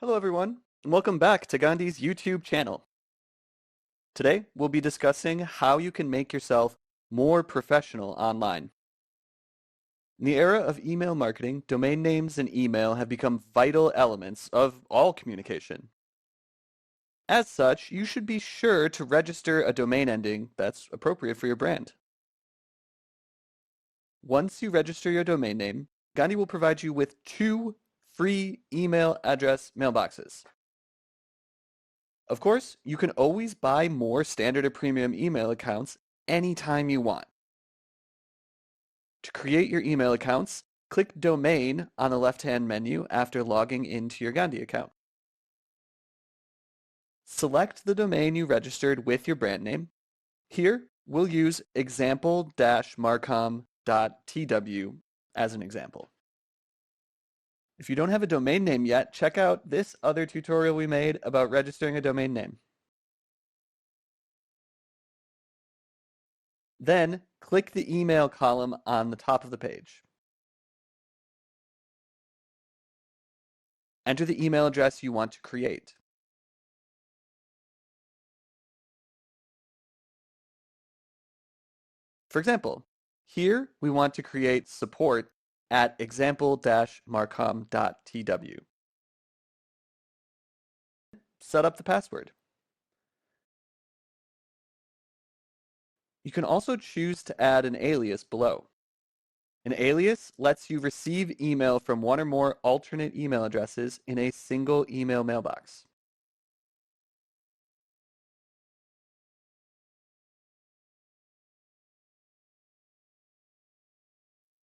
Hello everyone, and welcome back to Gandhi's YouTube channel. Today, we'll be discussing how you can make yourself more professional online. In the era of email marketing, domain names and email have become vital elements of all communication. As such, you should be sure to register a domain ending that's appropriate for your brand. Once you register your domain name, Gandhi will provide you with 2 free email address mailboxes. Of course, you can always buy more standard or premium email accounts anytime you want. To create your email accounts, click Domain on the left-hand menu after logging into your Gandhi account. Select the domain you registered with your brand name. Here, we'll use example-marcom.tw as an example. If you don't have a domain name yet, check out this other tutorial we made about registering a domain name. Then, click the email column on the top of the page. Enter the email address you want to create. For example, here we want to create support at example-marcom.tw. Set up the password. You can also choose to add an alias below. An alias lets you receive email from one or more alternate email addresses in a single email mailbox.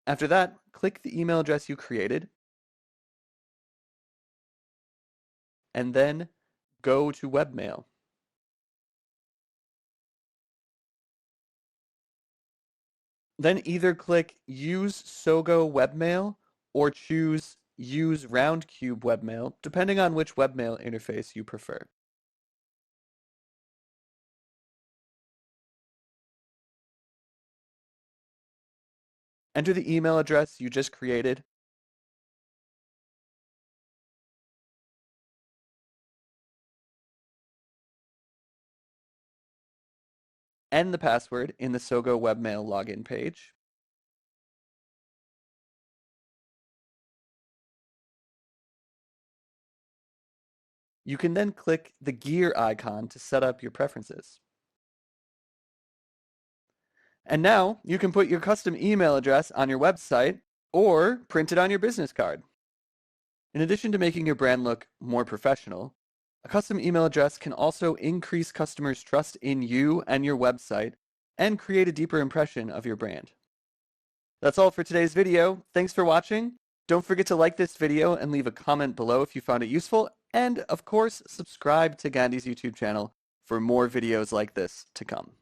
After that, click the email address you created, and then go to webmail. Then either click Use Sogo Webmail or choose Use Roundcube Webmail, depending on which webmail interface you prefer. Enter the email address you just created, and the password in the Sogo Webmail login page. You can then click the gear icon to set up your preferences. And now you can put your custom email address on your website or print it on your business card. In addition to making your brand look more professional, a custom email address can also increase customers' trust in you and your website and create a deeper impression of your brand. That's all for today's video. Thanks for watching. Don't forget to like this video and leave a comment below if you found it useful. And of course, subscribe to Gandhi's YouTube channel for more videos like this to come.